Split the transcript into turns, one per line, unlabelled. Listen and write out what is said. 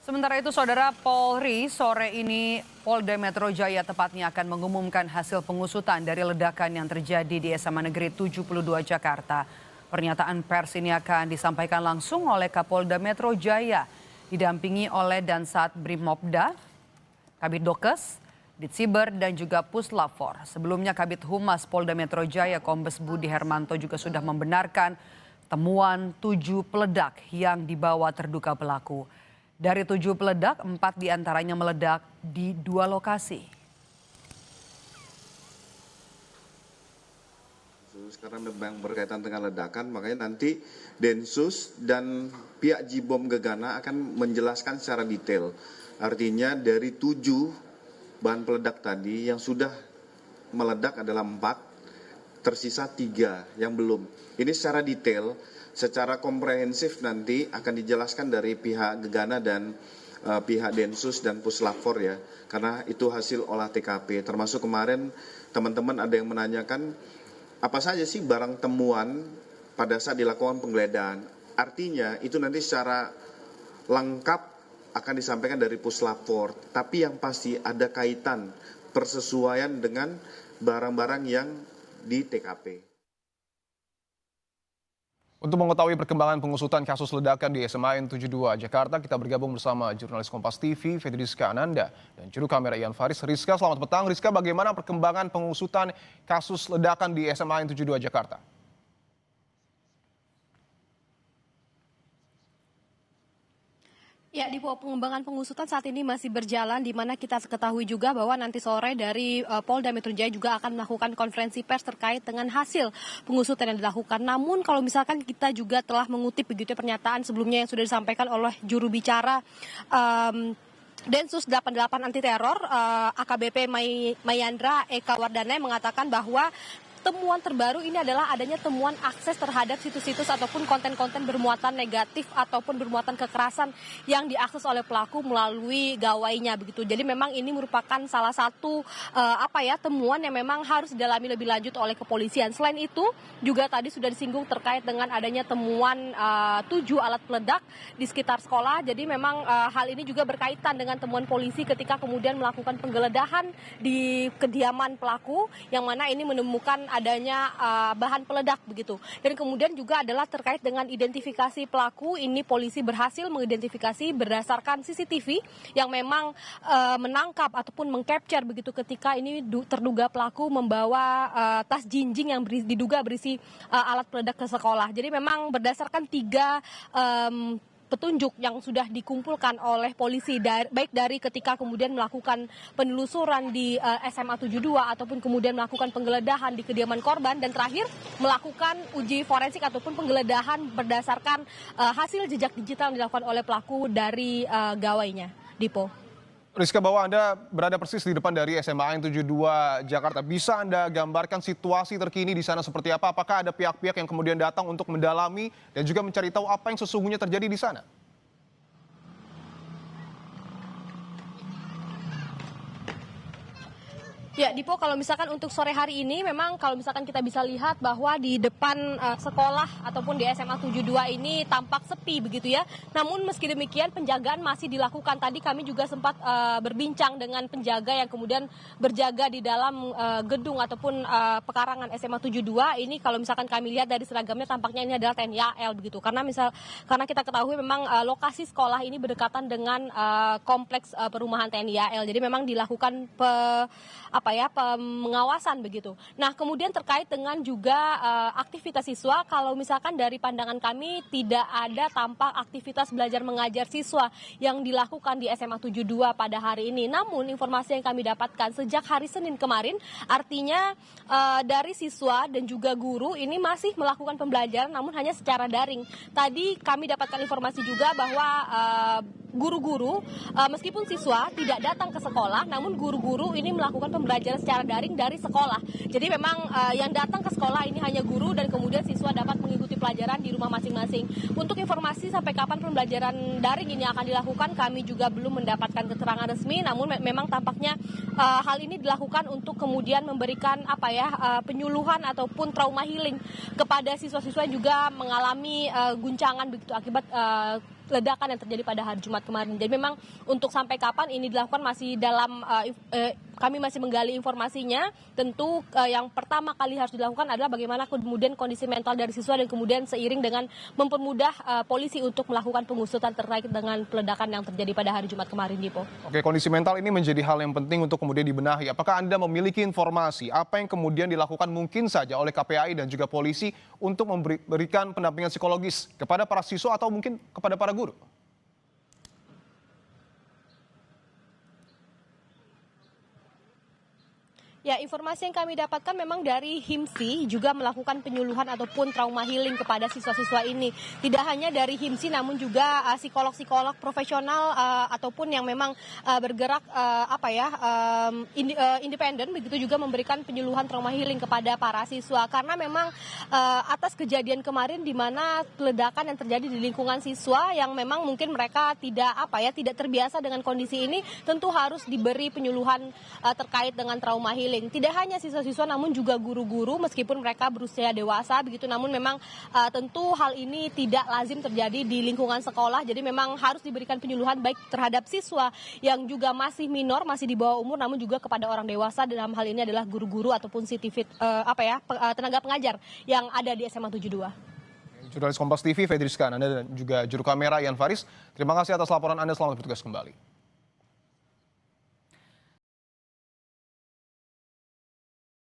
Sementara itu, Saudara, Polri sore ini Polda Metro Jaya tepatnya akan mengumumkan hasil pengusutan dari ledakan yang terjadi di SMA Negeri 72 Jakarta. Pernyataan pers ini akan disampaikan langsung oleh Kapolda Metro Jaya, didampingi oleh Dansat Brimopda, Kabid Dokes, Ditsiber, dan juga Puslapfor. Sebelumnya Kabid Humas Polda Metro Jaya Kombes Budi Hermanto juga sudah membenarkan temuan 7 peledak yang dibawa terduga pelaku. Dari 7 peledak, 4 diantaranya meledak di 2 lokasi.
Karena memang berkaitan dengan ledakan, makanya nanti Densus dan pihak Jibom Gegana akan menjelaskan secara detail. Artinya dari 7 bahan peledak tadi yang sudah meledak adalah 4, tersisa 3 yang belum. Ini secara detail, secara komprehensif nanti akan dijelaskan dari pihak Gegana dan pihak Densus dan Puslapfor ya. Karena itu hasil olah TKP. Termasuk kemarin teman-teman ada yang menanyakan apa saja sih barang temuan pada saat dilakukan penggeledahan. Artinya itu nanti secara lengkap akan disampaikan dari Puslapfor. Tapi yang pasti ada kaitan persesuaian dengan barang-barang yang di TKP.
Untuk mengetahui perkembangan pengusutan kasus ledakan di SMA N 72 Jakarta, kita bergabung bersama jurnalis Kompas TV, Fedriska Ananda, dan juru kamera Ian Faris. Rizka, selamat petang. Rizka, bagaimana perkembangan pengusutan kasus ledakan di SMA N 72 Jakarta?
Ya, di pengembangan pengusutan saat ini masih berjalan, di mana kita ketahui juga bahwa nanti sore dari Polda Metro Jaya juga akan melakukan konferensi pers terkait dengan hasil pengusutan yang dilakukan. Namun kalau misalkan kita juga telah mengutip begitu pernyataan sebelumnya yang sudah disampaikan oleh juru bicara Densus 88 anti teror AKBP Mayandra Eka Wardana yang mengatakan bahwa temuan terbaru ini adalah adanya temuan akses terhadap situs-situs ataupun konten-konten bermuatan negatif ataupun bermuatan kekerasan yang diakses oleh pelaku melalui gawainya begitu. Jadi memang ini merupakan salah satu temuan yang memang harus didalami lebih lanjut oleh kepolisian. Selain itu juga tadi sudah disinggung terkait dengan adanya temuan 7 alat peledak di sekitar sekolah. Jadi memang hal ini juga berkaitan dengan temuan polisi ketika kemudian melakukan penggeledahan di kediaman pelaku yang mana ini menemukan adanya bahan peledak begitu. Dan kemudian juga adalah terkait dengan identifikasi pelaku. Ini polisi berhasil mengidentifikasi berdasarkan CCTV yang memang menangkap ataupun mengcapture begitu ketika ini terduga pelaku membawa tas jinjing yang diduga berisi alat peledak ke sekolah. Jadi memang berdasarkan 3 petunjuk yang sudah dikumpulkan oleh polisi baik dari ketika kemudian melakukan penelusuran di SMA 72 ataupun kemudian melakukan penggeledahan di kediaman korban dan terakhir melakukan uji forensik ataupun penggeledahan berdasarkan hasil jejak digital yang dilakukan oleh pelaku dari gawainya. Dipo.
Rizka, bahwa Anda berada persis di depan dari SMA N 72 Jakarta. Bisa Anda gambarkan situasi terkini di sana seperti apa? Apakah ada pihak-pihak yang kemudian datang untuk mendalami dan juga mencari tahu apa yang sesungguhnya terjadi di sana?
Ya, Dipo, kalau misalkan untuk sore hari ini memang kalau misalkan kita bisa lihat bahwa di depan sekolah ataupun di SMA 72 ini tampak sepi begitu ya. Namun meski demikian penjagaan masih dilakukan. Tadi kami juga sempat berbincang dengan penjaga yang kemudian berjaga di dalam gedung ataupun pekarangan SMA 72. Ini kalau misalkan kami lihat dari seragamnya tampaknya ini adalah TNI AL begitu. Karena kita ketahui memang lokasi sekolah ini berdekatan dengan kompleks perumahan TNI AL. Jadi memang dilakukan pengawasan begitu. Nah, kemudian terkait dengan juga aktivitas siswa, kalau misalkan dari pandangan kami tidak ada tampak aktivitas belajar mengajar siswa yang dilakukan di SMA 72 pada hari ini. Namun informasi yang kami dapatkan sejak hari Senin kemarin, artinya dari siswa dan juga guru ini masih melakukan pembelajaran namun hanya secara daring. Tadi kami dapatkan informasi juga bahwa guru-guru meskipun siswa tidak datang ke sekolah, namun guru-guru ini melakukan pembelajaran secara daring dari sekolah. Jadi memang yang datang ke sekolah ini hanya guru dan kemudian siswa dapat mengikuti pelajaran di rumah masing-masing. Untuk informasi sampai kapan pembelajaran daring ini akan dilakukan, kami juga belum mendapatkan keterangan resmi. Namun memang tampaknya hal ini dilakukan untuk kemudian memberikan penyuluhan ataupun trauma healing kepada siswa-siswa yang juga mengalami guncangan begitu akibat ledakan yang terjadi pada hari Jumat kemarin. Jadi memang untuk sampai kapan ini dilakukan masih dalam kami masih menggali informasinya. Tentu yang pertama kali harus dilakukan adalah bagaimana kemudian kondisi mental dari siswa dan kemudian seiring dengan mempermudah polisi untuk melakukan pengusutan terkait dengan peledakan yang terjadi pada hari Jumat kemarin, Dipo.
Oke, kondisi mental ini menjadi hal yang penting untuk kemudian dibenahi. Apakah Anda memiliki informasi apa yang kemudian dilakukan mungkin saja oleh KPAI dan juga polisi untuk memberikan pendampingan psikologis kepada para siswa atau mungkin kepada para guru?
Ya, informasi yang kami dapatkan memang dari HIMSI juga melakukan penyuluhan ataupun trauma healing kepada siswa-siswa ini. Tidak hanya dari HIMSI namun juga psikolog-psikolog profesional ataupun yang memang bergerak independen begitu juga memberikan penyuluhan trauma healing kepada para siswa karena memang atas kejadian kemarin di mana ledakan yang terjadi di lingkungan siswa yang memang mungkin mereka tidak terbiasa dengan kondisi ini, tentu harus diberi penyuluhan terkait dengan trauma healing. Tidak hanya siswa-siswa namun juga guru-guru meskipun mereka berusia dewasa begitu, namun memang tentu hal ini tidak lazim terjadi di lingkungan sekolah. Jadi memang harus diberikan penyuluhan baik terhadap siswa yang juga masih minor, masih di bawah umur, namun juga kepada orang dewasa. Dalam hal ini adalah guru-guru ataupun tenaga pengajar yang ada di SMA 72.
Jurnalis Kompas TV, Fedriska Ananda dan juga juru kamera Ian Faris. Terima kasih atas laporan Anda, selamat bertugas kembali.